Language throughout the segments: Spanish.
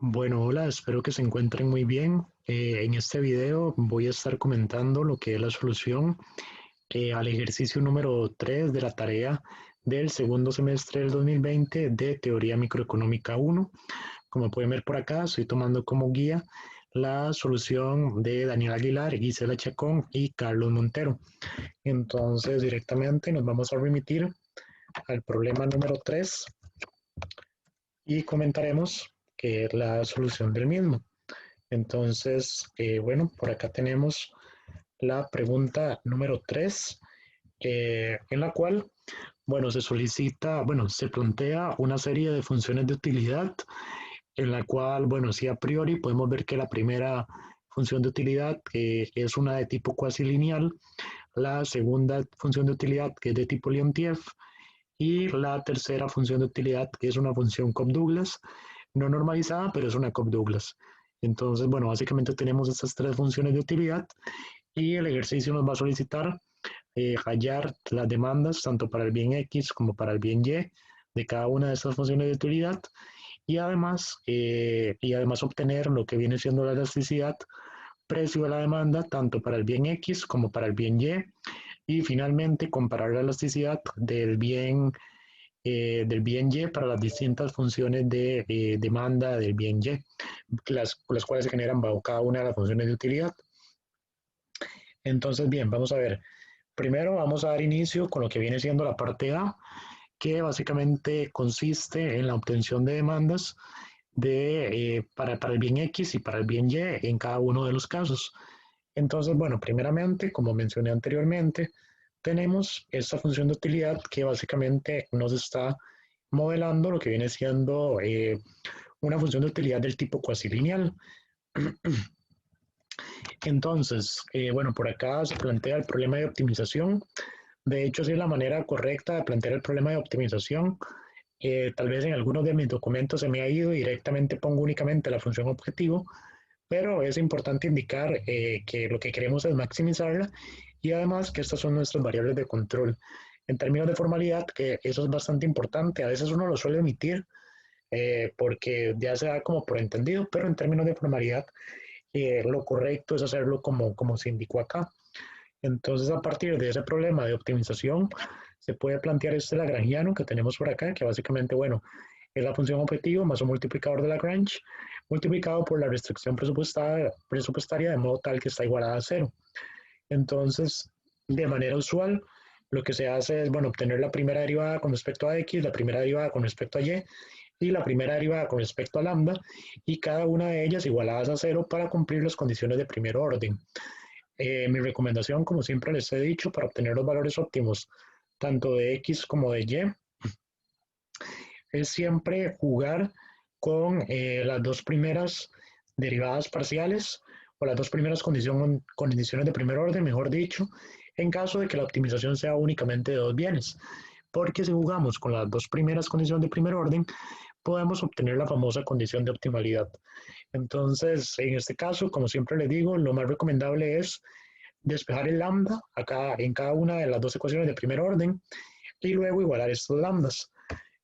Bueno, hola, espero que se encuentren muy bien. En este video voy a estar comentando lo que es la solución al ejercicio número 3 de la tarea del segundo semestre del 2020 de Teoría Microeconómica 1. Como pueden ver por acá, estoy tomando como guía la solución de Daniel Aguilar, Gisela Chacón y Carlos Montero. Entonces, directamente nos vamos a remitir al problema número 3 y comentaremos qué es la solución del mismo. Entonces, bueno, por acá tenemos la pregunta número 3, en la cual, bueno, se solicita, bueno, se plantea una serie de funciones de utilidad, en la cual, bueno, sí a priori podemos ver que la primera función de utilidad es una de tipo cuasi lineal, la segunda función de utilidad que es de tipo Leontief, y la tercera función de utilidad que es una función Cobb-Douglas, no normalizada, pero es una Cobb-Douglas. Entonces, bueno, básicamente tenemos estas tres funciones de utilidad y el ejercicio nos va a solicitar hallar las demandas tanto para el bien X como para el bien Y de cada una de estas funciones de utilidad y además obtener lo que viene siendo la elasticidad precio de la demanda tanto para el bien X como para el bien y finalmente comparar la elasticidad del bien Y para las distintas funciones de demanda del bien Y, las cuales se generan bajo cada una de las funciones de utilidad. Entonces, bien, vamos a ver. Primero vamos a dar inicio con lo que viene siendo la parte A, que básicamente consiste en la obtención de demandas para el bien X y para el bien Y en cada uno de los casos. Entonces, bueno, primeramente, como mencioné anteriormente, tenemos esta función de utilidad que básicamente nos está modelando lo que viene siendo una función de utilidad del tipo cuasi lineal. Entonces, bueno, por acá se plantea el problema de optimización. De hecho, sí es la manera correcta de plantear el problema de optimización. Tal vez en algunos de mis documentos se me ha ido y directamente pongo únicamente la función objetivo, pero es importante indicar que lo que queremos es maximizarla y además que estas son nuestras variables de control. En términos de formalidad, que eso es bastante importante, a veces uno lo suele omitir porque ya se da como por entendido, pero en términos de formalidad, lo correcto es hacerlo como se indicó acá. Entonces, a partir de ese problema de optimización, se puede plantear este lagrangiano que tenemos por acá, que básicamente, bueno, es la función objetivo más un multiplicador de Lagrange multiplicado por la restricción presupuestaria de modo tal que está igualada a cero. Entonces, de manera usual, lo que se hace es, bueno, obtener la primera derivada con respecto a x, la primera derivada con respecto a y la primera derivada con respecto a lambda, y cada una de ellas igualadas a cero para cumplir las condiciones de primer orden. Mi recomendación, como siempre les he dicho, para obtener los valores óptimos, tanto de x como de y, es siempre jugar con las dos primeras derivadas parciales o las dos primeras condiciones de primer orden, mejor dicho, en caso de que la optimización sea únicamente de dos bienes. Porque si jugamos con las dos primeras condiciones de primer orden, podemos obtener la famosa condición de optimalidad. Entonces, en este caso, como siempre les digo, lo más recomendable es despejar el lambda acá en cada una de las dos ecuaciones de primer orden y luego igualar estos lambdas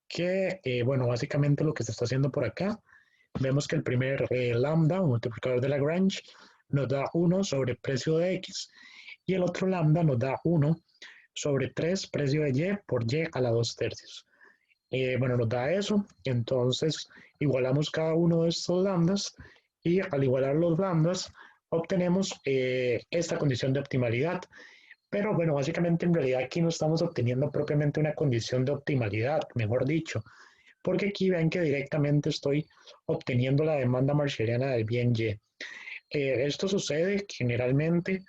que, bueno, básicamente lo que se está haciendo por acá, vemos que el primer lambda, un multiplicador de Lagrange, nos da 1 sobre precio de x y el otro lambda nos da 1 sobre 3 precio de y por y a la 2 tercios. Bueno, nos da eso, entonces igualamos cada uno de estos lambdas y al igualar los lambdas obtenemos esta condición de optimalidad. Pero bueno, básicamente en realidad aquí no estamos obteniendo propiamente una condición de optimalidad, mejor dicho, porque aquí ven que directamente estoy obteniendo la demanda marshalliana del bien Y. Esto sucede generalmente,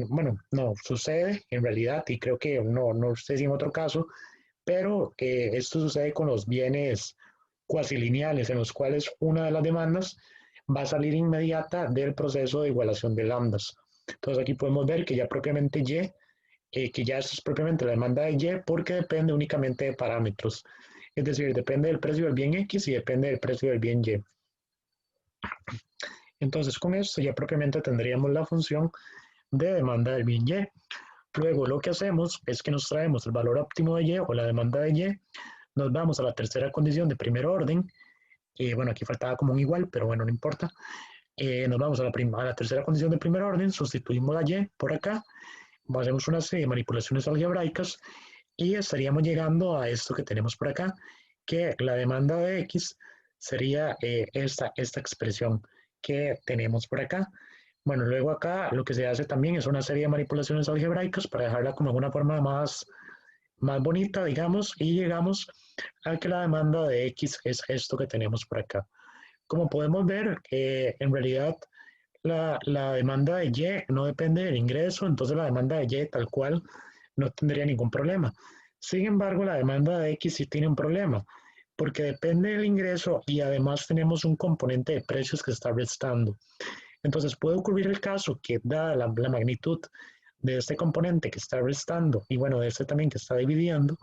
bueno, no, sucede en realidad, y creo que no sé si en otro caso, pero esto sucede con los bienes cuasilineales, en los cuales una de las demandas va a salir inmediata del proceso de igualación de lambdas. Entonces aquí podemos ver que ya propiamente Y, que ya esto es propiamente la demanda de Y, porque depende únicamente de parámetros. Es decir, depende del precio del bien X y depende del precio del bien Y. Entonces con esto ya propiamente tendríamos la función de demanda del bien Y. Luego lo que hacemos es que nos traemos el valor óptimo de Y o la demanda de Y, nos vamos a la tercera condición de primer orden, Bueno, aquí faltaba como un igual, pero bueno, no importa. Nos vamos a la tercera condición de primer orden, sustituimos la y por acá, hacemos una serie de manipulaciones algebraicas y estaríamos llegando a esto que tenemos por acá, que la demanda de x sería esta expresión que tenemos por acá. Bueno, luego acá lo que se hace también es una serie de manipulaciones algebraicas para dejarla como de una forma más bonita, digamos, y llegamos a que la demanda de x es esto que tenemos por acá. Como podemos ver, en realidad la demanda de Y no depende del ingreso, entonces la demanda de Y tal cual no tendría ningún problema. Sin embargo, la demanda de X sí tiene un problema, porque depende del ingreso y además tenemos un componente de precios que está restando. Entonces puede ocurrir el caso que dada la magnitud de este componente que está restando y bueno, de este también que está dividiendo,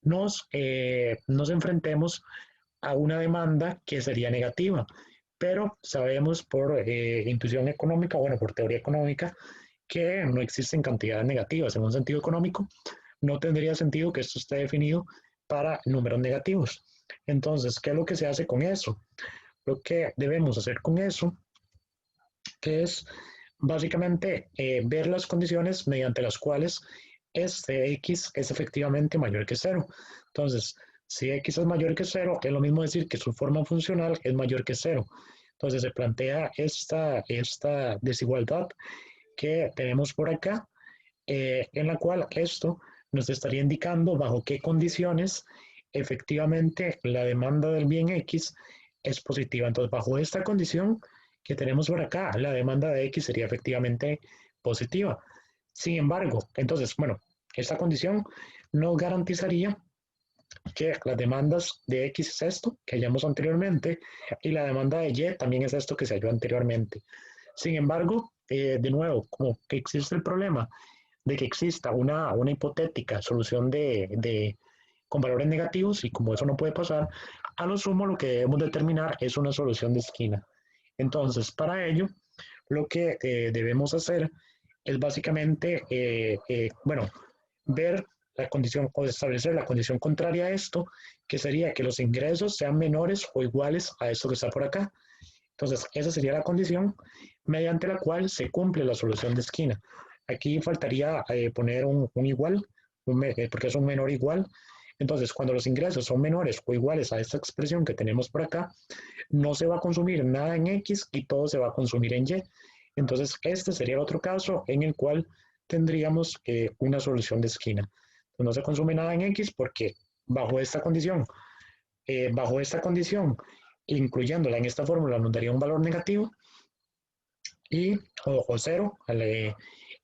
nos enfrentemos a una demanda que sería negativa, pero sabemos por intuición económica, bueno, por teoría económica, que no existen cantidades negativas. En un sentido económico, no tendría sentido que esto esté definido para números negativos. Entonces, ¿qué es lo que se hace con eso? Lo que debemos hacer con eso, que es básicamente ver las condiciones mediante las cuales este x es efectivamente mayor que cero. Entonces, si x es mayor que cero, es lo mismo decir que su forma funcional es mayor que cero. Entonces se plantea esta desigualdad que tenemos por acá, en la cual esto nos estaría indicando bajo qué condiciones efectivamente la demanda del bien X es positiva. Entonces, bajo esta condición que tenemos por acá, la demanda de X sería efectivamente positiva. Sin embargo, entonces, bueno, esta condición no garantizaría que las demandas de X es esto que hallamos anteriormente y la demanda de Y también es esto que se halló anteriormente. Sin embargo, de nuevo, como que existe el problema de que exista una hipotética solución con valores negativos y como eso no puede pasar, a lo sumo lo que debemos determinar es una solución de esquina. Entonces, para ello, lo que debemos hacer es básicamente, bueno, ver la condición o establecer la condición contraria a esto, que sería que los ingresos sean menores o iguales a esto que está por acá. Entonces, esa sería la condición mediante la cual se cumple la solución de esquina. Aquí faltaría poner un igual, porque es un menor igual. Entonces, cuando los ingresos son menores o iguales a esta expresión que tenemos por acá, no se va a consumir nada en X y todo se va a consumir en Y. Entonces, este sería el otro caso en el cual tendríamos una solución de esquina. No se consume nada en X porque bajo esta condición, incluyéndola en esta fórmula, nos daría un valor negativo y, o cero.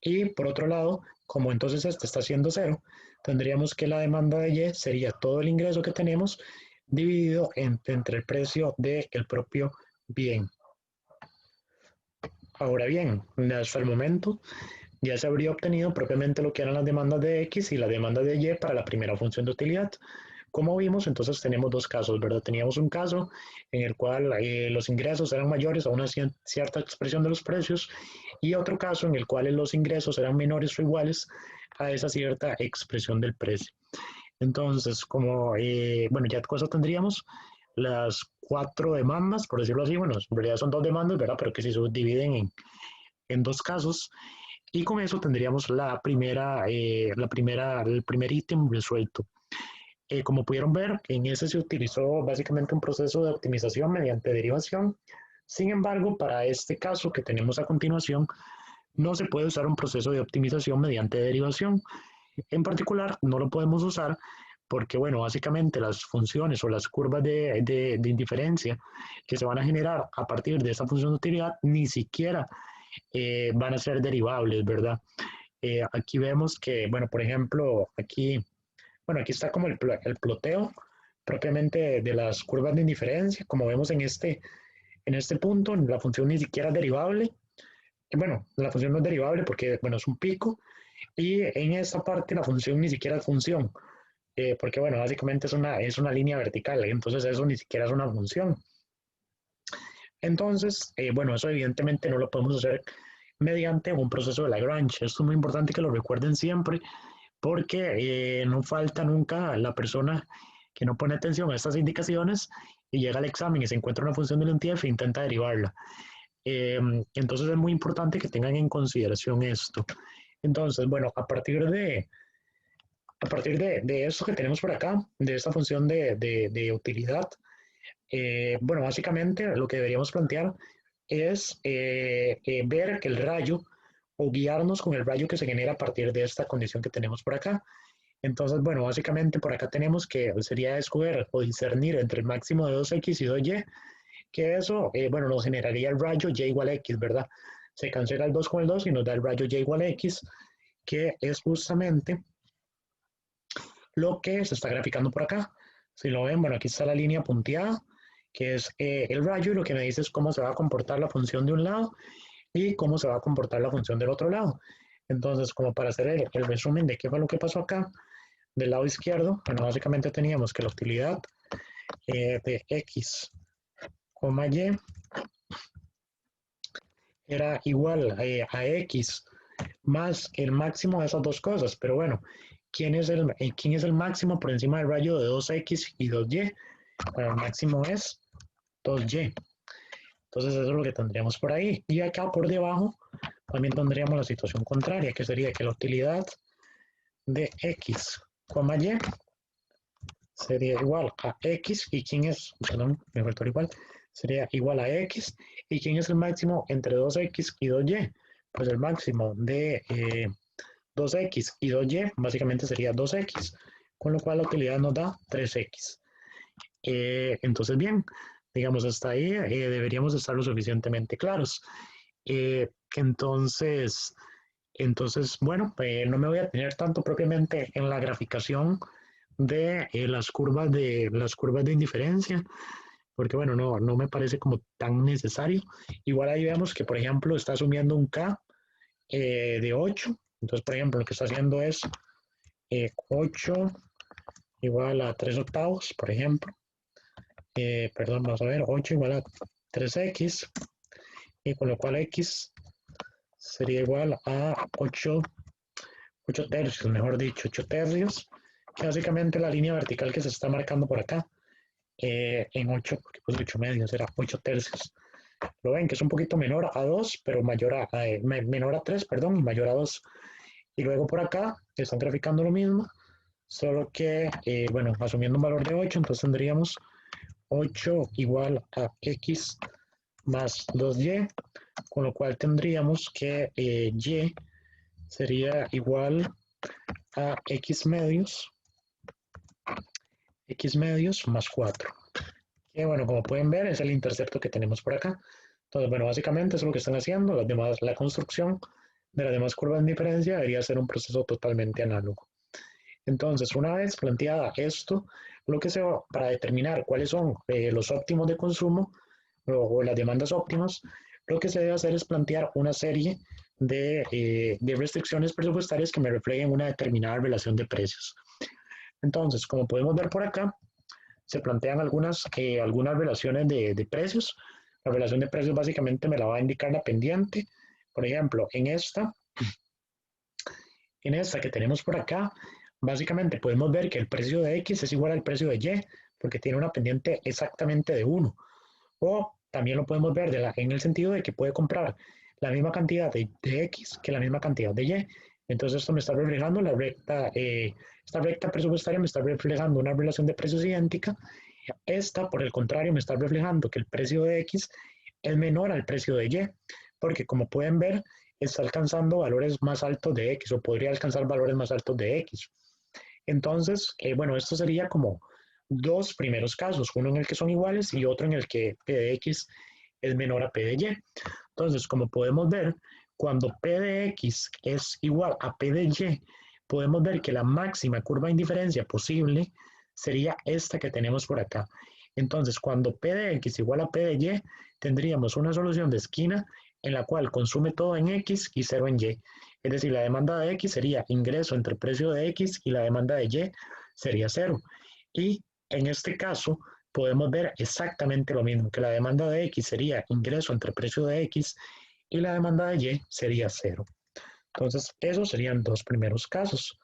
Y por otro lado, como entonces este está siendo cero, tendríamos que la demanda de Y sería todo el ingreso que tenemos dividido entre el precio del propio bien. Ahora bien, hasta el momento ya se habría obtenido propiamente lo que eran las demandas de X y las demandas de Y para la primera función de utilidad. Como vimos, entonces tenemos dos casos, ¿verdad? Teníamos un caso en el cual los ingresos eran mayores a una cierta expresión de los precios y otro caso en el cual los ingresos eran menores o iguales a esa cierta expresión del precio. Entonces, bueno, ya cosa tendríamos las cuatro demandas, por decirlo así, bueno, en realidad son dos demandas, ¿verdad? Pero que se subdividen en dos casos. Y con eso tendríamos el primer ítem resuelto. Como pudieron ver, en ese se utilizó básicamente un proceso de optimización mediante derivación. Sin embargo, para este caso que tenemos a continuación, no se puede usar un proceso de optimización mediante derivación. En particular, no lo podemos usar porque, bueno, básicamente las funciones o las curvas de indiferencia que se van a generar a partir de esta función de utilidad ni siquiera van a ser derivables, ¿verdad? Aquí vemos que, bueno, por ejemplo, aquí está como el ploteo propiamente de las curvas de indiferencia, como vemos en este punto, la función ni siquiera es derivable. Bueno, la función no es derivable porque, bueno, es un pico, y en esta parte la función ni siquiera es función, porque, bueno, básicamente es una línea vertical, entonces eso ni siquiera es una función. Entonces, bueno, eso evidentemente no lo podemos hacer mediante un proceso de Lagrange. Esto es muy importante que lo recuerden siempre, porque no falta nunca la persona que no pone atención a estas indicaciones y llega al examen y se encuentra una función del UNTF e intenta derivarla. Entonces es muy importante que tengan en consideración esto. Entonces, bueno, a partir de esto que tenemos por acá, de esta función de utilidad, bueno, básicamente lo que deberíamos plantear es ver que el rayo o guiarnos con el rayo que se genera a partir de esta condición que tenemos por acá. Entonces, bueno, básicamente por acá tenemos que sería escoger o discernir entre el máximo de 2x y 2y, que eso, bueno, nos generaría el rayo y igual a x, ¿verdad? Se cancela el 2 con el 2 y nos da el rayo y igual a x, que es justamente lo que se está graficando por acá. Si lo ven, bueno, aquí está la línea punteada, que es el rayo, y lo que me dice es cómo se va a comportar la función de un lado y cómo se va a comportar la función del otro lado. Entonces, como para hacer el resumen de qué fue lo que pasó acá, del lado izquierdo, bueno, básicamente teníamos que la utilidad de x, y era igual a x más el máximo de esas dos cosas, pero bueno, ¿quién es el máximo por encima del rayo de 2x y 2y? Bueno, el máximo es 2y. Entonces eso es lo que tendríamos por ahí. Y acá por debajo también tendríamos la situación contraria, que sería que la utilidad de x, y sería igual a x, y quién es, perdón, me faltó igual, sería igual a x, y quién es el máximo entre 2x y 2y. Pues el máximo de 2x y 2y básicamente sería 2x, con lo cual la utilidad nos da 3x. Entonces, bien, digamos, hasta ahí deberíamos estar lo suficientemente claros. Eh, entonces, bueno, no me voy a tener tanto propiamente en la graficación de las curvas de indiferencia, porque bueno, no me parece como tan necesario. Igual ahí vemos que, por ejemplo, está asumiendo un K de 8. Entonces, por ejemplo, lo que está haciendo es 8 igual a 3 octavos, por ejemplo. Perdón, vamos a ver, 8 igual a 3x, y con lo cual x sería igual a 8 tercios, mejor dicho, 8 tercios, que básicamente la línea vertical que se está marcando por acá, en 8, porque pues 8 medios, era 8 tercios. Lo ven que es un poquito menor a 2, pero menor a 3, perdón, y mayor a 2. Y luego por acá están graficando lo mismo, solo que, bueno, asumiendo un valor de 8, entonces tendríamos 8 igual a x más 2y, con lo cual tendríamos que y sería igual a x medios más 4. Que bueno, como pueden ver, es el intercepto que tenemos por acá. Entonces, bueno, básicamente eso es lo que están haciendo. La construcción de las demás curvas de diferencia debería ser un proceso totalmente análogo. Entonces, una vez planteada esto, lo que se va para determinar cuáles son los óptimos de consumo o las demandas óptimas, lo que se debe hacer es plantear una serie de restricciones presupuestarias que me reflejen una determinada relación de precios. Entonces, como podemos ver por acá, se plantean algunas relaciones de precios. La relación de precios básicamente me la va a indicar la pendiente. Por ejemplo, en esta que tenemos por acá, básicamente podemos ver que el precio de X es igual al precio de Y, porque tiene una pendiente exactamente de 1. O también lo podemos ver en el sentido de que puede comprar la misma cantidad de X que la misma cantidad de Y. Entonces esto me está reflejando esta recta presupuestaria me está reflejando una relación de precios idéntica. Esta, por el contrario, me está reflejando que el precio de X es menor al precio de Y, porque como pueden ver, está alcanzando valores más altos de X o podría alcanzar valores más altos de X. Entonces, bueno, esto sería como dos primeros casos, uno en el que son iguales y otro en el que P de X es menor a P de Y. Entonces, como podemos ver, cuando P de X es igual a P de Y, podemos ver que la máxima curva de indiferencia posible sería esta que tenemos por acá. Entonces, cuando P de X igual a P de Y, tendríamos una solución de esquina en la cual consume todo en X y cero en Y. Es decir, la demanda de X sería ingreso entre el precio de X y la demanda de Y sería cero. Y en este caso, podemos ver exactamente lo mismo, que la demanda de X sería ingreso entre el precio de X y la demanda de Y sería cero. Entonces, esos serían dos primeros casos.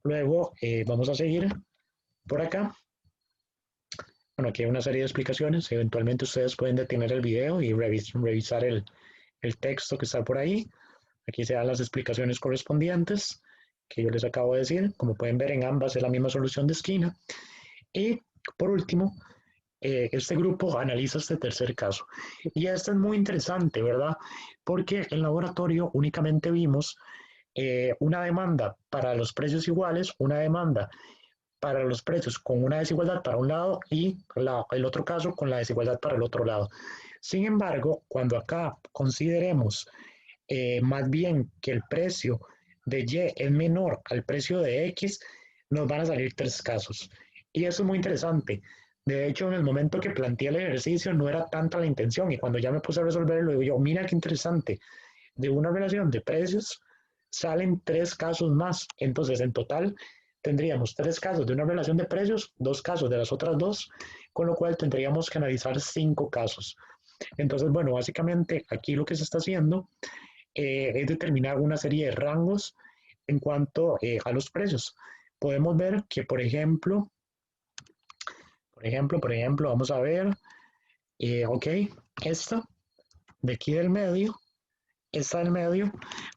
Luego, vamos a seguir por acá. bueno, aquí hay una serie de explicaciones. Eventualmente ustedes pueden detener el video y revisar el texto que está por ahí. Aquí se dan las explicaciones correspondientes que yo les acabo de decir. Como pueden ver, en ambas es la misma solución de esquina. Y por último, este grupo analiza este tercer caso. Y este es muy interesante, ¿verdad? Porque en laboratorio únicamente vimos una demanda para los precios iguales, una demanda para los precios con una desigualdad para un lado y el otro caso con la desigualdad para el otro lado. Sin embargo, cuando acá consideremos más bien que el precio de Y es menor al precio de X, nos van a salir tres casos. Y eso es muy interesante. De hecho, en el momento que planteé el ejercicio no era tanta la intención y cuando ya me puse a resolverlo, digo yo, mira qué interesante, de una relación de precios salen tres casos más. Entonces, en total, tendríamos tres casos de una relación de precios, dos casos de las otras dos, con lo cual tendríamos que analizar cinco casos. Entonces, bueno, básicamente aquí lo que se está haciendo es determinar una serie de rangos en cuanto a los precios. Podemos ver que, vamos a ver, ok, esta de aquí del medio, esta del medio,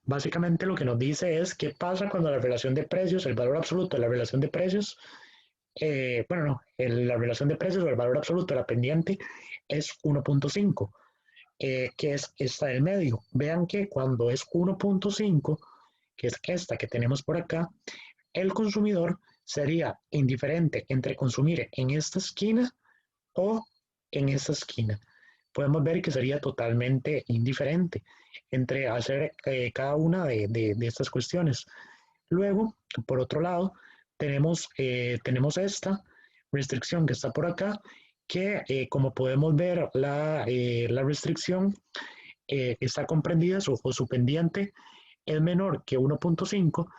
básicamente lo que nos dice es qué pasa cuando la relación de precios, el valor absoluto de la relación de precios, bueno, no, la relación de precios o el valor absoluto de la pendiente es 1.5, que es esta del medio. Vean que cuando es 1.5, que es esta que tenemos por acá, el consumidor sería indiferente entre consumir en esta esquina o en esta esquina. Podemos ver que sería totalmente indiferente entre hacer cada una de estas cuestiones. Luego, por otro lado, tenemos esta restricción que está por acá, que como podemos ver, la restricción está comprendida o su pendiente es menor que 1.5,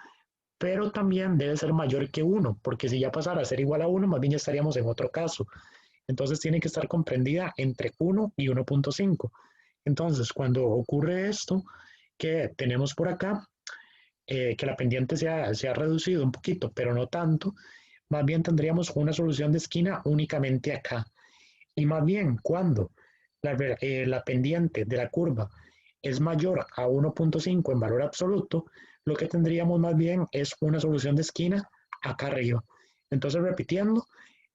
pero también debe ser mayor que 1, porque si ya pasara a ser igual a 1, más bien ya estaríamos en otro caso. Entonces tiene que estar comprendida entre 1 y 1.5. Entonces, cuando ocurre esto, que tenemos por acá, que la pendiente se ha reducido un poquito, pero no tanto, más bien tendríamos una solución de esquina únicamente acá. Y más bien, cuando la pendiente de la curva es mayor a 1.5 en valor absoluto, lo que tendríamos más bien es una solución de esquina acá arriba. Entonces, repitiendo,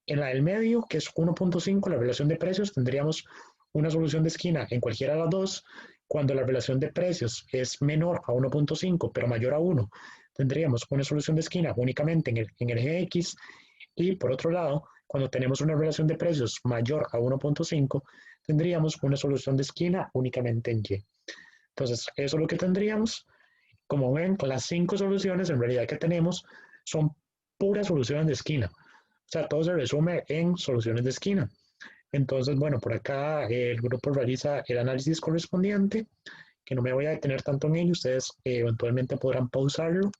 en la del medio, que es 1.5, la relación de precios, tendríamos una solución de esquina en cualquiera de las dos. Cuando la relación de precios es menor a 1.5, pero mayor a 1, tendríamos una solución de esquina únicamente en el eje X. Y por otro lado, cuando tenemos una relación de precios mayor a 1.5, tendríamos una solución de esquina únicamente en Y. Entonces, eso es lo que tendríamos. Como ven, las cinco soluciones en realidad que tenemos son puras soluciones de esquina. O sea, todo se resume en soluciones de esquina. Entonces, bueno, por acá el grupo realiza el análisis correspondiente, que no me voy a detener tanto en ello, ustedes eventualmente podrán pausarlo.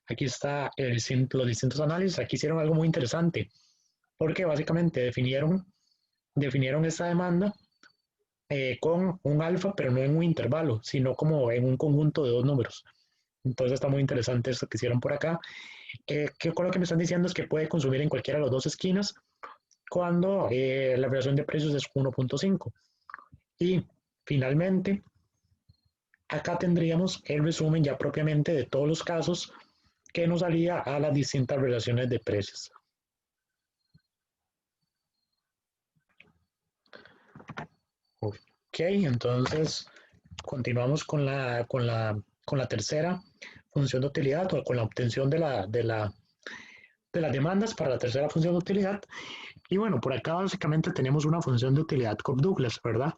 Aquí está los distintos análisis, aquí hicieron algo muy interesante, porque básicamente definieron esta demanda con un alfa, pero no en un intervalo, sino como en un conjunto de dos números. Entonces está muy interesante esto que hicieron por acá. Que con lo que me están diciendo es que puede consumir en cualquiera de las dos esquinas cuando la variación de precios es 1.5. Y finalmente, acá tendríamos el resumen ya propiamente de todos los casos que nos haría a las distintas relaciones de precios. Ok, entonces continuamos con la tercera función de utilidad o con la obtención de las demandas para la tercera función de utilidad. Y bueno, por acá básicamente tenemos una función de utilidad Cobb-Douglas, ¿verdad?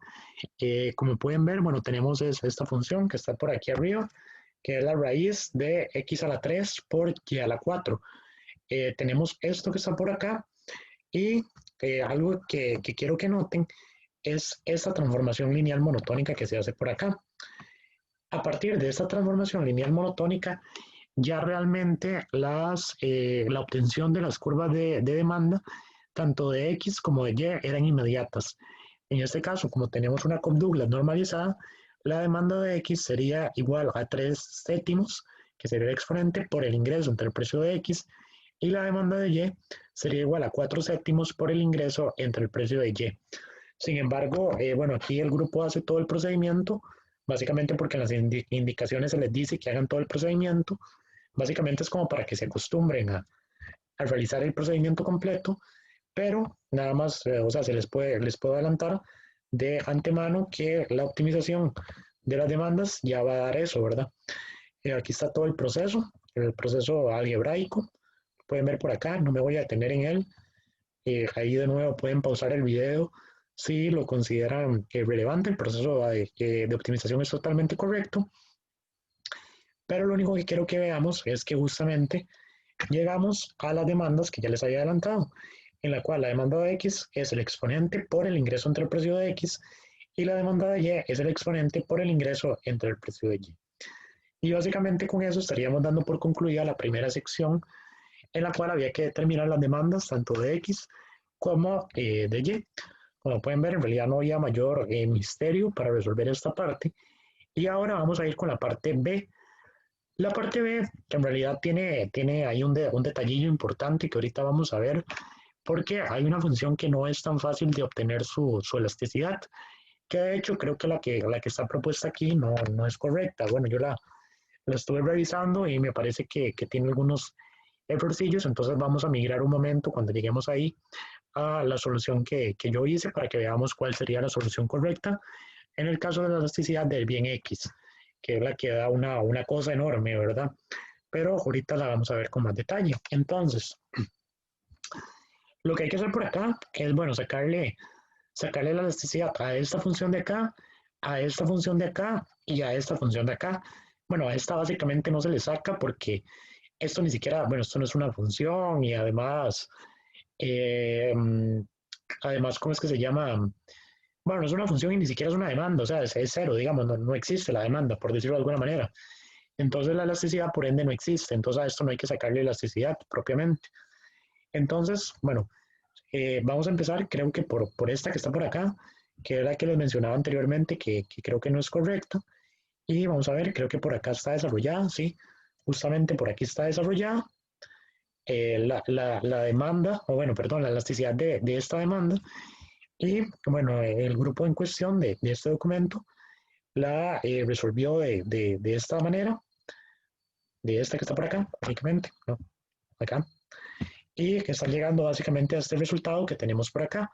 Como pueden ver, bueno, tenemos esta función que está por aquí arriba, que es la raíz de x a la 3 por y a la 4. Tenemos esto que está por acá y algo que quiero que noten es esta transformación lineal monotónica que se hace por acá. A partir de esta transformación lineal monotónica, ya realmente la obtención de las curvas de demanda, tanto de X como de Y, eran inmediatas. En este caso, como tenemos una Cobb-Douglas normalizada, la demanda de X sería igual a 3 séptimos, que sería el exponente por el ingreso entre el precio de X y la demanda de Y sería igual a 4 séptimos por el ingreso entre el precio de Y. Sin embargo, bueno, aquí el grupo hace todo el procedimiento, básicamente porque en las indicaciones se les dice que hagan todo el procedimiento, básicamente es como para que se acostumbren a realizar el procedimiento completo, pero nada más, o sea, les puedo adelantar de antemano que la optimización de las demandas ya va a dar eso, ¿verdad? Aquí está todo el proceso algebraico, pueden ver por acá, no me voy a detener en él, ahí de nuevo pueden pausar el video si lo consideran relevante, el proceso de optimización es totalmente correcto, pero lo único que quiero que veamos es que justamente llegamos a las demandas que ya les había adelantado, en la cual la demanda de X es el exponente por el ingreso entre el precio de X y la demanda de Y es el exponente por el ingreso entre el precio de Y. Y básicamente con eso estaríamos dando por concluida la primera sección en la cual había que determinar las demandas tanto de X como de Y. Como pueden ver, en realidad no había mayor misterio para resolver esta parte. Y ahora vamos a ir con la parte B. La parte B, que en realidad tiene ahí un detallillo importante que ahorita vamos a ver, porque hay una función que no es tan fácil de obtener su elasticidad, que de hecho creo que la que está propuesta aquí no es correcta. Bueno, yo la estuve revisando y me parece que tiene algunos errorcillos, entonces vamos a migrar un momento cuando lleguemos ahí a la solución que yo hice para que veamos cuál sería la solución correcta en el caso de la elasticidad del bien X, que es la que da una cosa enorme, ¿verdad? Pero ahorita la vamos a ver con más detalle. Entonces, lo que hay que hacer por acá es, bueno, sacarle la elasticidad a esta función de acá, a esta función de acá y a esta función de acá. Bueno, a esta básicamente no se le saca porque esto ni siquiera, bueno, esto no es una función y eh, además, ¿cómo es que se llama? Bueno, no es una función y ni siquiera es una demanda, o sea, es cero, digamos, no existe la demanda, por decirlo de alguna manera. Entonces la elasticidad, por ende, no existe. Entonces a esto no hay que sacarle elasticidad propiamente. Entonces, bueno, vamos a empezar, creo que por esta que está por acá, que era la que les mencionaba anteriormente, que creo que no es correcto. Y vamos a ver, creo que por acá está desarrollada, sí, justamente por aquí está desarrollada la demanda, o bueno, perdón, la elasticidad de esta demanda. Y bueno, el grupo en cuestión de este documento la resolvió de esta manera, de esta que está por acá, básicamente, ¿no? Acá, y que están llegando básicamente a este resultado que tenemos por acá.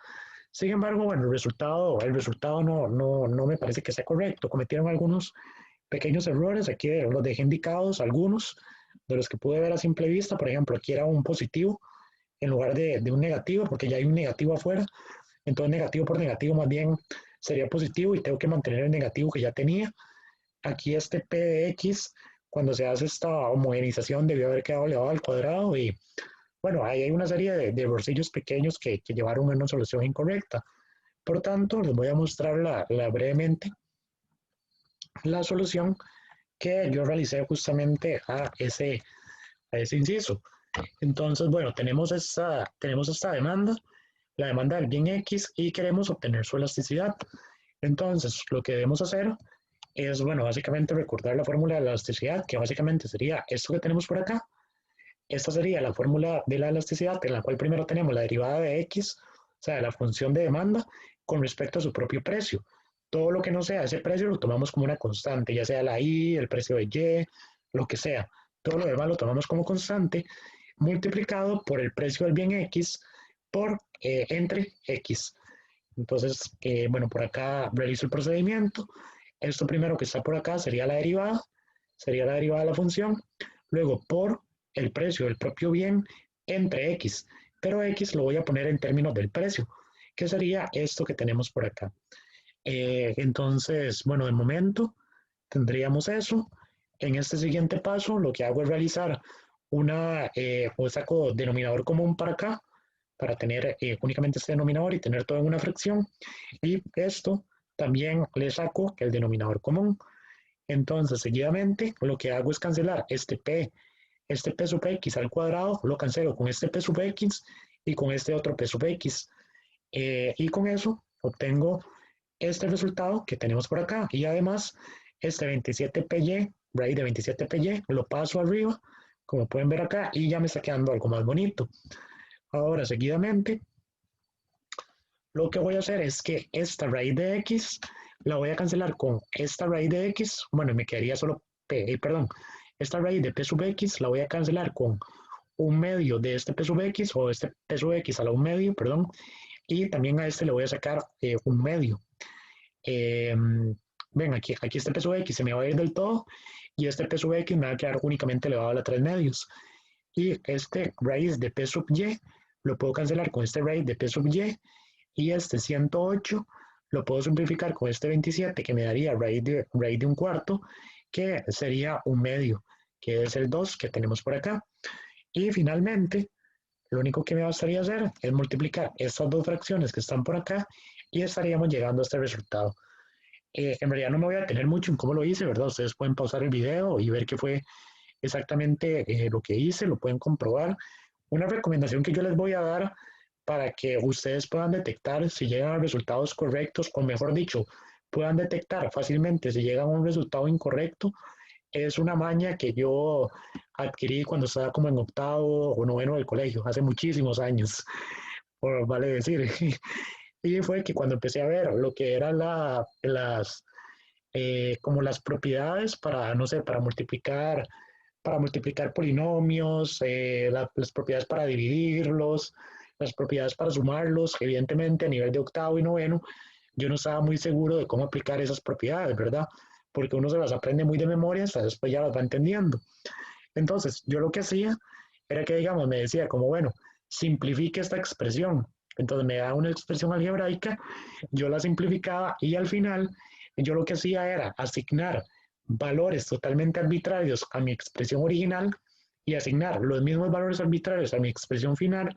Sin embargo, bueno, el resultado no me parece que sea correcto. Cometieron algunos pequeños errores, aquí los dejé indicados, algunos de los que pude ver a simple vista. Por ejemplo, aquí era un positivo en lugar de un negativo, porque ya hay un negativo afuera. Entonces, negativo por negativo más bien sería positivo y tengo que mantener el negativo que ya tenía. Aquí este P de X, cuando se hace esta homogenización, debió haber quedado elevado al cuadrado y bueno, ahí hay una serie de bolsillos pequeños que llevaron a una solución incorrecta. Por tanto, les voy a mostrar brevemente la solución que yo realicé justamente a ese inciso. Entonces, bueno, tenemos esta demanda, la demanda del bien X, y queremos obtener su elasticidad. Entonces, lo que debemos hacer es, bueno, básicamente recordar la fórmula de la elasticidad, que básicamente sería esto que tenemos por acá. Esta sería la fórmula de la elasticidad, en la cual primero tenemos la derivada de X, o sea, la función de demanda, con respecto a su propio precio. Todo lo que no sea ese precio lo tomamos como una constante, ya sea la I, el precio de Y, lo que sea. Todo lo demás lo tomamos como constante, multiplicado por el precio del bien X por entre X. Entonces, bueno, por acá realizo el procedimiento. Esto primero que está por acá sería la derivada de la función. Luego, por el precio del propio bien entre X. Pero X lo voy a poner en términos del precio, que sería esto que tenemos por acá. Entonces, bueno, de momento tendríamos eso. En este siguiente paso, lo que hago es realizar o saco denominador común para acá, para tener únicamente este denominador y tener todo en una fracción. Y esto también le saco el denominador común. Entonces, seguidamente, lo que hago es cancelar este P sub X al cuadrado, lo cancelo con este P sub X y con este otro P sub X. Y con eso obtengo este resultado que tenemos por acá. Y además, este 27PY, raíz de 27PY, lo paso arriba como pueden ver acá, y ya me está quedando algo más bonito. Ahora, seguidamente, lo que voy a hacer es que esta raíz de x la voy a cancelar con esta raíz de x, bueno, me quedaría solo p, perdón, esta raíz de p sub x la voy a cancelar con un medio de este p sub x, o este p sub x a la un medio, perdón, y también a este le voy a sacar un medio. Eh, ven, aquí este p sub x se me va a ir del todo, y este p sub x me va a quedar únicamente elevado a la 3 medios. Y este raíz de p sub y lo puedo cancelar con este raíz de p sub y este 108 lo puedo simplificar con este 27, que me daría raíz de un cuarto, que sería un medio, que es el 2 que tenemos por acá. Y finalmente, lo único que me bastaría hacer es multiplicar estas dos fracciones que están por acá y estaríamos llegando a este resultado. En realidad no me voy a detener mucho en cómo lo hice, ¿verdad? Ustedes pueden pausar el video y ver qué fue exactamente lo que hice, lo pueden comprobar. Una recomendación que yo les voy a dar para que ustedes puedan detectar si llegan a resultados correctos, o mejor dicho, puedan detectar fácilmente si llegan a un resultado incorrecto, es una maña que yo adquirí cuando estaba como en octavo o noveno del colegio, hace muchísimos años, por vale decir. Y fue que cuando empecé a ver lo que eran como las propiedades para, no sé, para multiplicar polinomios, las propiedades para dividirlos, las propiedades para sumarlos, evidentemente a nivel de octavo y noveno, yo no estaba muy seguro de cómo aplicar esas propiedades, ¿verdad? Porque uno se las aprende muy de memoria, hasta después ya las va entendiendo. Entonces, yo lo que hacía era que, digamos, me decía como, bueno, simplifique esta expresión. Entonces me da una expresión algebraica, yo la simplificaba y al final yo lo que hacía era asignar valores totalmente arbitrarios a mi expresión original y asignar los mismos valores arbitrarios a mi expresión final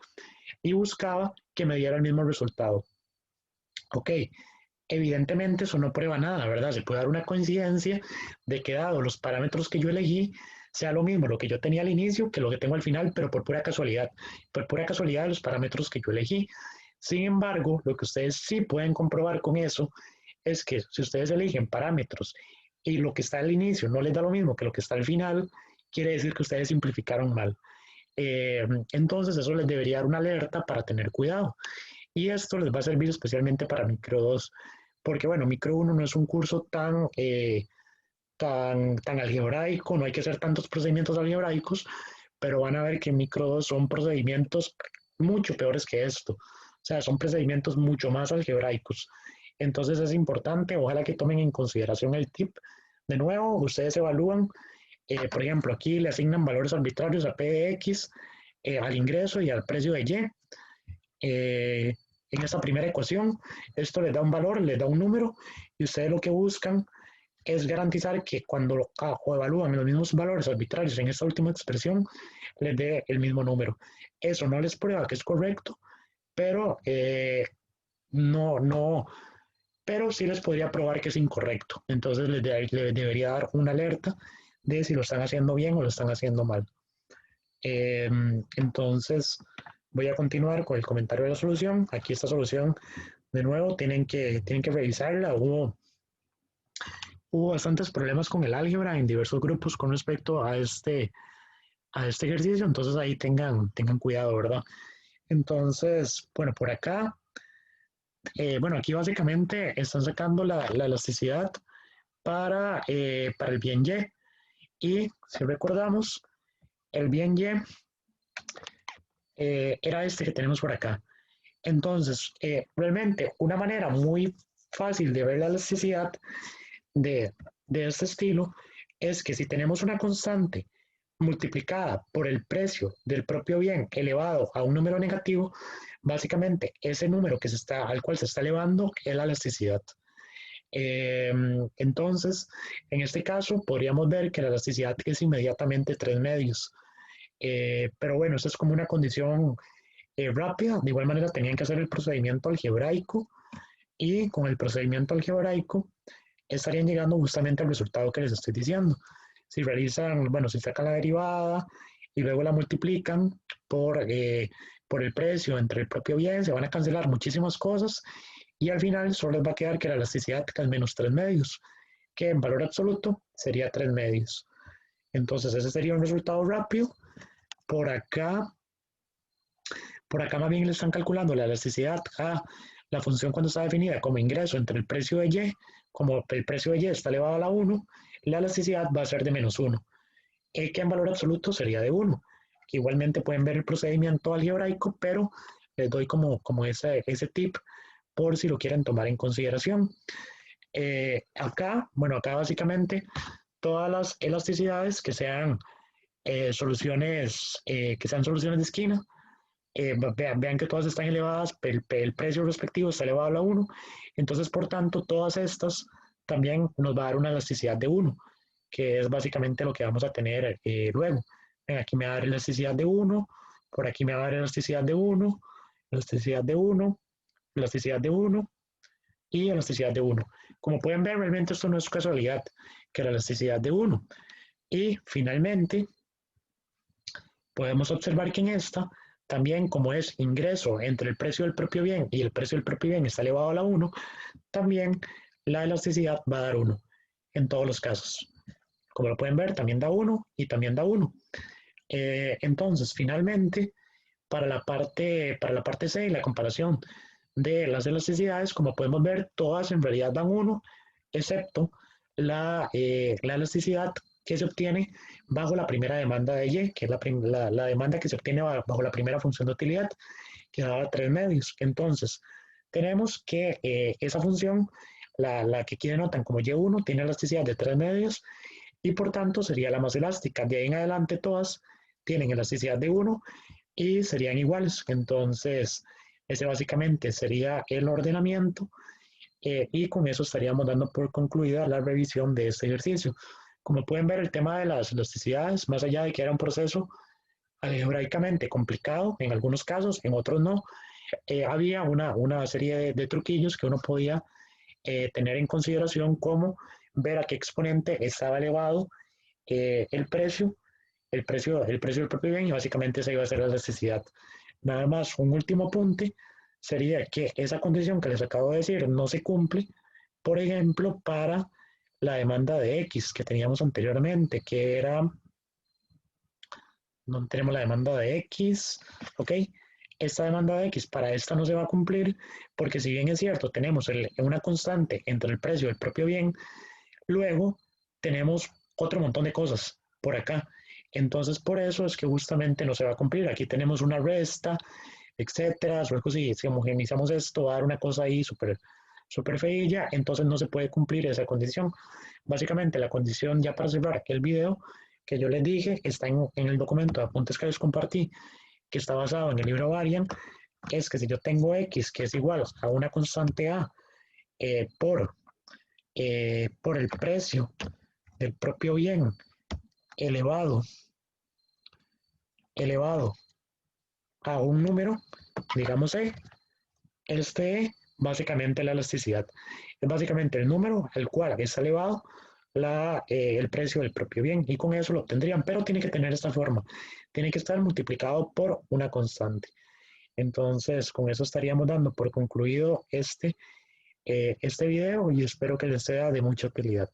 y buscaba que me diera el mismo resultado. Ok, evidentemente eso no prueba nada, ¿verdad? Se puede dar una coincidencia de que dado los parámetros que yo elegí, sea lo mismo lo que yo tenía al inicio que lo que tengo al final, pero por pura casualidad de los parámetros que yo elegí. Sin embargo, lo que ustedes sí pueden comprobar con eso es que si ustedes eligen parámetros y lo que está al inicio no les da lo mismo que lo que está al final, quiere decir que ustedes simplificaron mal. Entonces eso les debería dar una alerta para tener cuidado. Y esto les va a servir especialmente para Micro 2, porque bueno, Micro 1 no es un curso tan algebraico, no hay que hacer tantos procedimientos algebraicos, pero van a ver que en Micro 2 son procedimientos mucho peores que esto. O sea, son procedimientos mucho más algebraicos. Entonces es importante, ojalá que tomen en consideración el tip. De nuevo, ustedes evalúan, por ejemplo, aquí le asignan valores arbitrarios a P de X, al ingreso y al precio de Y. En esta primera ecuación, esto les da un valor, les da un número, y ustedes lo que buscan es garantizar que cuando o evalúan los mismos valores arbitrarios en esta última expresión, les dé el mismo número. Eso no les prueba que es correcto, pero no, pero sí les podría probar que es incorrecto. Entonces les debería dar una alerta de si lo están haciendo bien o lo están haciendo mal. Entonces, voy a continuar con el comentario de la solución. Aquí esta solución, de nuevo, tienen que revisarla. Hubo bastantes problemas con el álgebra en diversos grupos con respecto a este ejercicio, entonces ahí tengan cuidado, ¿verdad? Entonces, bueno, por acá, bueno, aquí básicamente están sacando la elasticidad para el bien Y, y si recordamos, el bien Y era este que tenemos por acá. Entonces, realmente una manera muy fácil de ver la elasticidad de, de este estilo es que si tenemos una constante multiplicada por el precio del propio bien elevado a un número negativo, básicamente ese número al cual se está elevando es la elasticidad. Entonces, en este caso, podríamos ver que la elasticidad es inmediatamente 3 medios. Pero bueno, eso es como una condición rápida. De igual manera, tenían que hacer el procedimiento algebraico y con el procedimiento algebraico estarían llegando justamente al resultado que les estoy diciendo. Si realizan, bueno, si sacan la derivada y luego la multiplican por el precio entre el propio bien, se van a cancelar muchísimas cosas y al final solo les va a quedar que la elasticidad es menos 3 medios, que en valor absoluto sería 3 medios. Entonces ese sería un resultado rápido por acá más bien le están calculando la elasticidad a la función cuando está definida como ingreso entre el precio de Y, como el precio de Y está elevado a la 1, la elasticidad va a ser de -1, que en valor absoluto sería de 1. Igualmente pueden ver el procedimiento algebraico, pero les doy como ese tip por si lo quieren tomar en consideración. Acá básicamente todas las elasticidades que sean soluciones de esquina, vean que todas están elevadas, el precio respectivo está elevado a la 1, entonces por tanto todas estas también nos va a dar una elasticidad de 1, que es básicamente lo que vamos a tener luego. Aquí me va a dar elasticidad de 1, por aquí me va a dar elasticidad de 1, elasticidad de 1, elasticidad de 1 y elasticidad de 1. Como pueden ver, realmente esto no es casualidad, que la elasticidad de 1. Y finalmente, podemos observar que en esta, también como es ingreso entre el precio del propio bien y el precio del propio bien está elevado a la 1, también la elasticidad va a dar 1 en todos los casos. Como lo pueden ver, también da 1 y también da 1. Entonces, finalmente, para la parte C y la comparación de las elasticidades, como podemos ver, todas en realidad dan 1, excepto la elasticidad que se obtiene bajo la primera demanda de Y, que es la demanda que se obtiene bajo la primera función de utilidad, que da 3 medios. Entonces, tenemos que esa función, la que aquí denotan como Y1, tiene elasticidad de 3 medios y por tanto sería la más elástica. De ahí en adelante todas tienen elasticidad de 1 y serían iguales. Entonces, ese básicamente sería el ordenamiento y con eso estaríamos dando por concluida la revisión de este ejercicio. Como pueden ver, el tema de las elasticidades, más allá de que era un proceso algebraicamente complicado en algunos casos, en otros no, había una serie de truquillos que uno podía tener en consideración, como ver a qué exponente estaba elevado el precio del propio bien, y básicamente esa iba a ser la elasticidad. Nada más, un último punto sería que esa condición que les acabo de decir no se cumple, por ejemplo, para la demanda de X que teníamos anteriormente, que era, no tenemos la demanda de X, ¿ok? Esta demanda de X para esta no se va a cumplir, porque si bien es cierto, tenemos una constante entre el precio del propio bien, luego tenemos otro montón de cosas por acá. Entonces, por eso es que justamente no se va a cumplir. Aquí tenemos una resta, etcétera. Luego, si homogenizamos esto, va a dar una cosa ahí súper feilla, entonces no se puede cumplir esa condición. Básicamente, la condición, ya para cerrar el video, que yo les dije, está en el documento de apuntes que les compartí, que está basado en el libro Varian, es que si yo tengo X, que es igual a una constante A por el precio del propio bien elevado a un número, digamos E, este básicamente la elasticidad. Es básicamente el número al cual es elevado el precio del propio bien, y con eso lo obtendrían, pero tiene que tener esta forma, tiene que estar multiplicado por una constante. Entonces, con eso estaríamos dando por concluido este video, y espero que les sea de mucha utilidad.